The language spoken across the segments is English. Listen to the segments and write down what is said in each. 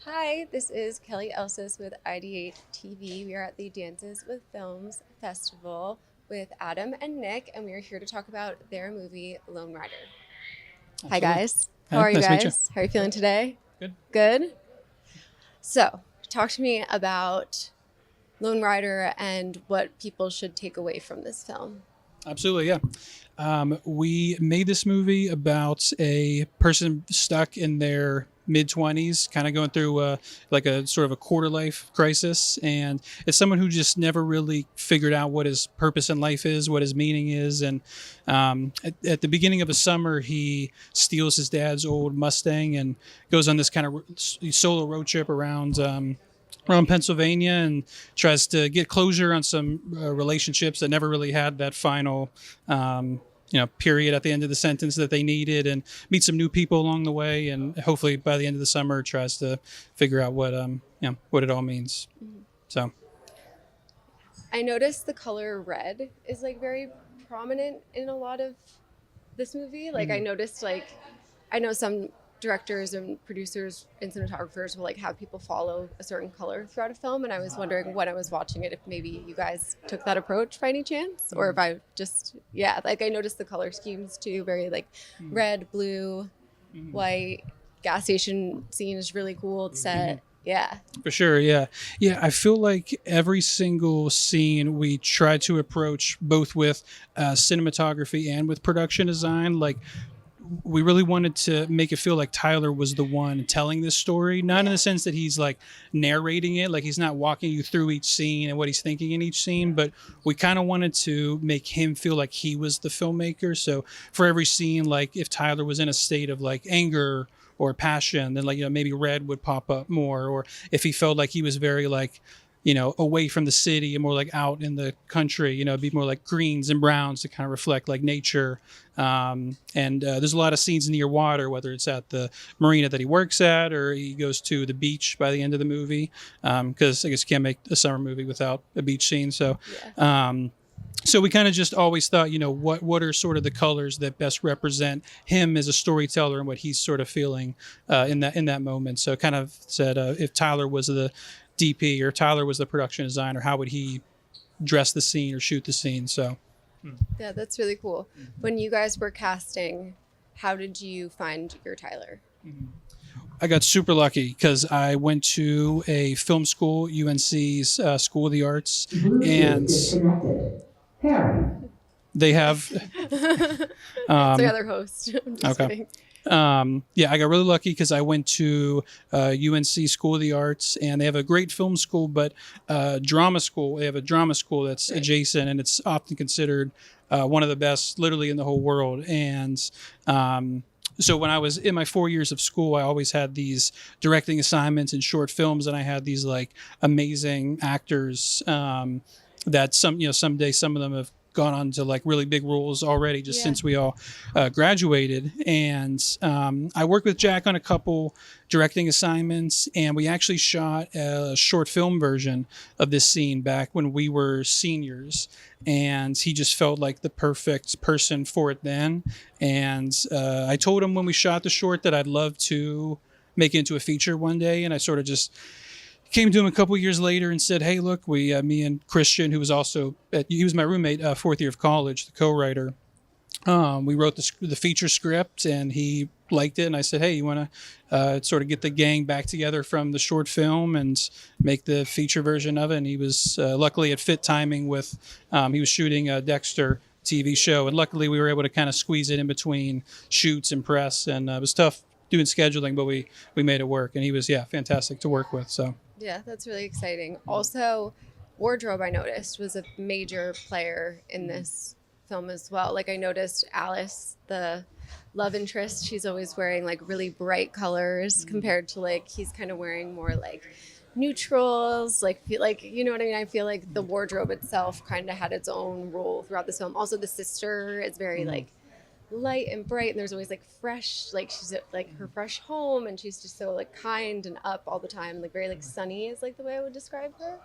Hi, this is Kelly Elsas with IdeateTV. We are at the Dances with Films Festival with Adam and Nick, and we are here to talk about their movie, Lone Rider. Hi, Absolutely. guys. How Hi, are you nice to meet you. guys? How are you feeling today? Good. Good? So, talk to me about Lone Rider and what people should take away from this film. Absolutely, yeah. We made this movie about a person stuck in their mid 20s, kind of going through like a sort of a quarter life crisis. And it's someone who just never really figured out what his purpose in life is, what his meaning is. And at the beginning of a summer, he steals his dad's old Mustang and goes on this kind of solo road trip around Pennsylvania and tries to get closure on some relationships that never really had that final, period at the end of the sentence that they needed, and meet some new people along the way. And hopefully by the end of the summer, tries to figure out what it all means. So I noticed the color red is like very prominent in a lot of this movie. I noticed I know some directors and producers and cinematographers will like have people follow a certain color throughout a film, and I was wondering when I was watching it if maybe you guys took that approach by any chance, or if I just I noticed the color schemes too, very like red, blue, white. Gas station scene is really cool. It's set. Yeah. for sure, yeah. I feel like every single scene we try to approach both with cinematography and with production design. Like, we really wanted to make it feel like Tyler was the one telling this story, not in the sense that he's like narrating it, like he's not walking you through each scene and what he's thinking in each scene, but we kind of wanted to make him feel like he was the filmmaker. So for every scene, like if Tyler was in a state of like anger or passion, then maybe red would pop up more, or if he felt like he was very like away from the city and more like out in the country, it'd be more like greens and browns to kind of reflect like nature. And there's a lot of scenes near water, whether it's at the marina that he works at or he goes to the beach by the end of the movie. Because I guess you can't make a summer movie without a beach scene. So, so we kind of just always thought, what are sort of the colors that best represent him as a storyteller and what he's sort of feeling in that moment. So kind of said, if Tyler was the DP or Tyler was the production designer, how would he dress the scene or shoot the scene? So Yeah, that's really cool. When you guys were casting, how did you find your Tyler? I got super lucky because I went to a film school, UNC's School of the Arts, and they have It's the other host. I'm just okay. kidding. I got really lucky because I went to UNC School of the Arts, and they have a great film school, but drama school. They have a drama school that's adjacent, and it's often considered one of the best, literally, in the whole world. And so when I was in my 4 years of school, I always had these directing assignments and short films, and I had these like amazing actors that someday some of them have gone on to like really big roles already just since we all graduated. And I worked with Jack on a couple directing assignments, and we actually shot a short film version of this scene back when we were seniors, and he just felt like the perfect person for it then. And I told him when we shot the short that I'd love to make it into a feature one day, and I sort of just came to him a couple years later and said, "Hey, look, me and Christian, who was he was my roommate, fourth year of college, the co-writer. We wrote the feature script, and he liked it. And I said, hey, you want to sort of get the gang back together from the short film and make the feature version of it?" And he was luckily it fit timing with he was shooting a Dexter TV show, and luckily we were able to kind of squeeze it in between shoots and press. And it was tough doing scheduling, but we made it work. And he was fantastic to work with. So. Yeah, that's really exciting. Also, wardrobe, I noticed, was a major player in this film as well. Like, I noticed Alice, the love interest, she's always wearing like really bright colors compared to like he's kind of wearing more like neutrals, like you know what I mean? I feel like the wardrobe itself kind of had its own role throughout this film. Also, the sister is very like light and bright, and there's always like fresh, like she's at like her fresh home, and she's just so like kind and up all the time, like very like sunny is like the way I would describe her.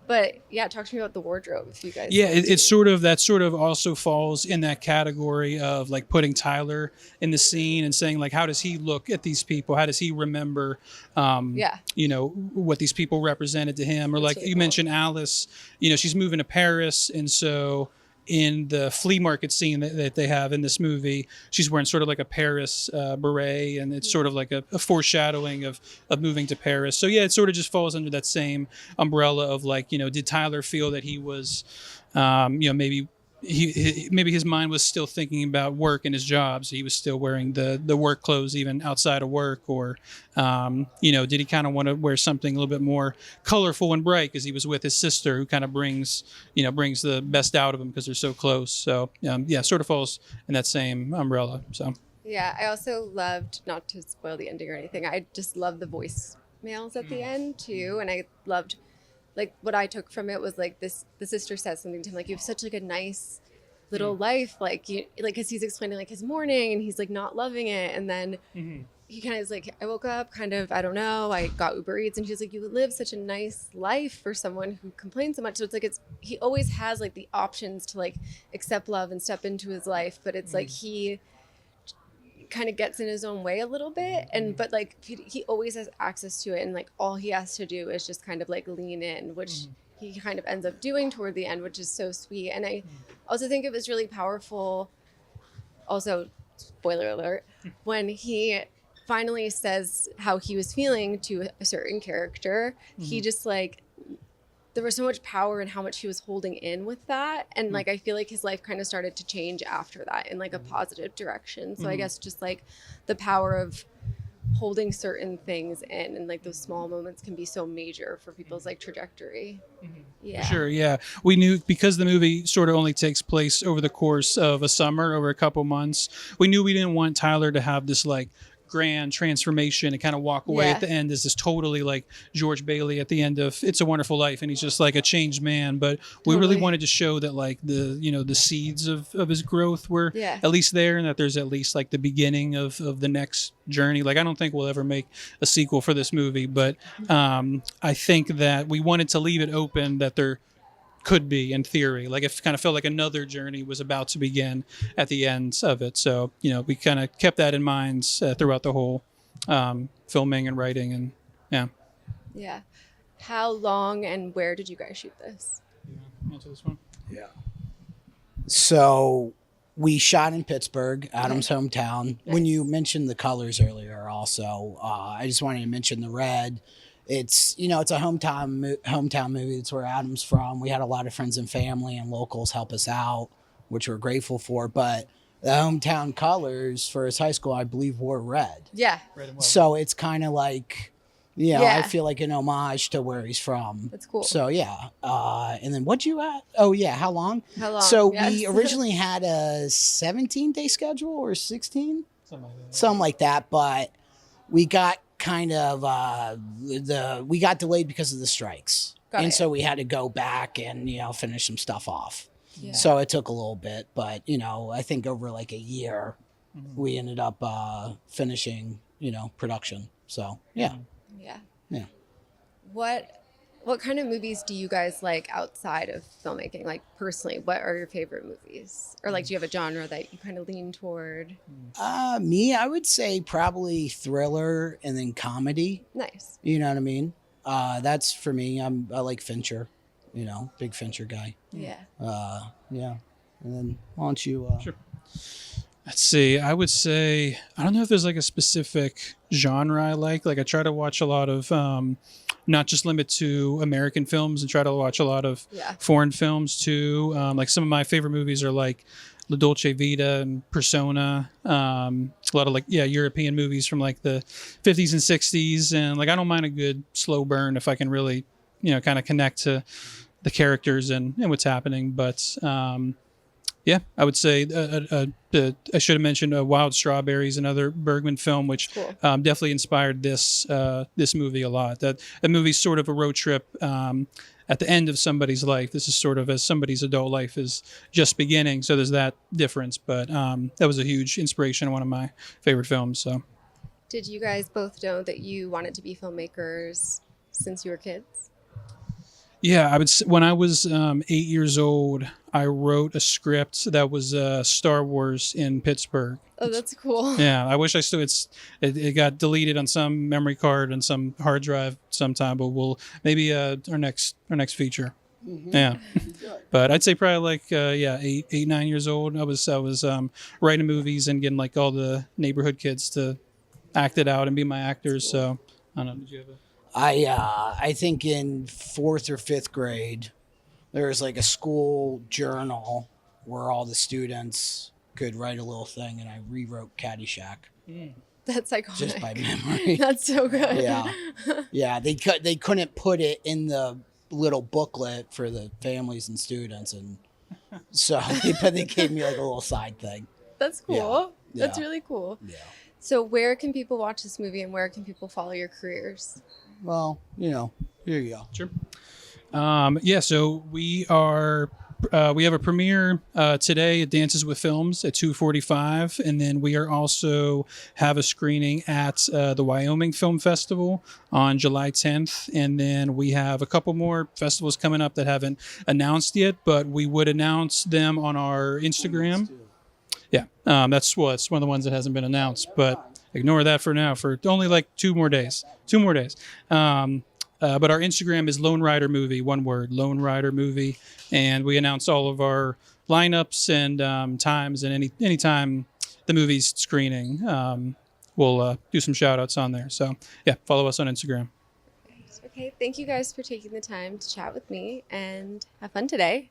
But yeah, talk to me about the wardrobe if you guys. Yeah, it's sort of that sort of also falls in that category of like putting Tyler in the scene and saying like, how does he look at these people? How does he remember, you know, what these people represented to him? Or like you mentioned Alice, you know, she's moving to Paris, and so in the flea market scene that they have in this movie, she's wearing sort of like a Paris beret, and it's sort of like a foreshadowing of moving to Paris. So yeah, it sort of just falls under that same umbrella of like, you know, did Tyler feel that he was, you know, maybe maybe his mind was still thinking about work and his job, so he was still wearing the work clothes even outside of work, or you know, did he kind of want to wear something a little bit more colorful and bright because he was with his sister, who kind of brings the best out of him because they're so close. So yeah, sort of falls in that same umbrella. So yeah, I also loved, not to spoil the ending or anything, I just loved the voicemails at the end too, and I loved, like, what I took from it was like this, the sister says something to him like, you have such like a nice little life, like you, like, because he's explaining like his morning and he's like not loving it, and then he kind of is like, I woke up kind of, I don't know, I got Uber Eats, and she's like, you live such a nice life for someone who complains so much. So it's like, he always has like the options to like accept love and step into his life, but it's like he kind of gets in his own way a little bit, and but like he always has access to it, and like all he has to do is just kind of like lean in, which he kind of ends up doing toward the end, which is so sweet. And I also think it was really powerful, also spoiler alert, when he finally says how he was feeling to a certain character. He just like, there was so much power in how much he was holding in with that, and like I feel like his life kind of started to change after that in like a positive direction. So I guess just like the power of holding certain things in, and like those small moments can be so major for people's like trajectory. Yeah, sure. Yeah, we knew, because the movie sort of only takes place over the course of a summer, over a couple months, we knew we didn't want Tyler to have this like grand transformation and kind of walk away at the end as this totally like George Bailey at the end of It's a Wonderful Life, and he's just like a changed man. But we really wanted to show that like the, you know, the seeds of his growth were at least there, and that there's at least like the beginning of the next journey. Like, I don't think we'll ever make a sequel for this movie, but I think that we wanted to leave it open that there could be, in theory, like it kind of felt like another journey was about to begin at the end of it. So, you know, we kind of kept that in mind throughout the whole filming and writing. And yeah. How long and where did you guys shoot this? Answer this one. Yeah. So we shot in Pittsburgh, Adam's hometown. Nice. When you mentioned the colors earlier, also, I just wanted to mention the red. It's, you know, it's a hometown movie. It's where Adam's from. We had a lot of friends and family and locals help us out, which we're grateful for. But the hometown colors for his high school, I believe, were red. Yeah. Red and white. So it's kind of like, you know, I feel like an homage to where he's from. That's cool. So yeah. And then what'd you at? Oh yeah, how long? How long? So we originally had a 17-day schedule or 16? Something like that. But we got kind of we got delayed because of the strikes. So we had to go back and, you know, finish some stuff off. Yeah. So it took a little bit, but, you know, I think over like a year we ended up finishing, you know, production. So yeah. What kind of movies do you guys like outside of filmmaking? Like, personally, what are your favorite movies? Or like, do you have a genre that you kind of lean toward? Me, I would say probably thriller and then comedy. Nice. You know what I mean? That's for me. I like Fincher, you know, big Fincher guy. Yeah. Yeah. And then why don't you? Sure. Let's see. I would say, I don't know if there's like a specific genre I like. Like, I try to watch a lot of, not just limit to American films, and try to watch a lot of foreign films too. Like, some of my favorite movies are like La Dolce Vita and Persona. A lot of like, European movies from like the 50s and 60s. And like, I don't mind a good slow burn if I can really, you know, kind of connect to the characters and what's happening. But, yeah, I would say I should have mentioned Wild Strawberries, another Bergman film, which definitely inspired this movie a lot. That movie's sort of a road trip at at the end of somebody's life. This is sort of as somebody's adult life is just beginning. So there's that difference. But that was a huge inspiration, one of my favorite films. So. Did you guys both know that you wanted to be filmmakers since you were kids? Yeah, when I was 8 years old, I wrote a script that was Star Wars in Pittsburgh. Oh, that's cool. Yeah, I wish I still. It got deleted on some memory card and some hard drive sometime, but we'll maybe our next feature. Mm-hmm. Yeah, but I'd say probably like 8, 9 years old. I was writing movies and getting like all the neighborhood kids to act it out and be my actors. Cool. So I don't know. Did you have a? I think in 4th or 5th grade, there was like a school journal where all the students could write a little thing, and I rewrote Caddyshack. That's iconic. Just by memory. That's so good. Yeah. They couldn't put it in the little booklet for the families and students, and so they gave me like a little side thing. That's cool. Yeah. That's really cool. Yeah. So where can people watch this movie, and where can people follow your careers? Well, here you go. Sure. So we have a premiere today at Dances with Films at 2:45, and then we are also have a screening at the Wyoming Film Festival on July 10th, and then we have a couple more festivals coming up that haven't announced yet, but we would announce them on our Instagram. Yeah, that's one of the ones that hasn't been announced, but ignore that for now. For only like 2 more days. But our Instagram is Lone Rider Movie, one word, Lone Rider Movie, and we announce all of our lineups and times, and anytime the movie's screening, we'll do some shout outs on there. So yeah, follow us on Instagram. Okay, thank you guys for taking the time to chat with me, and have fun today.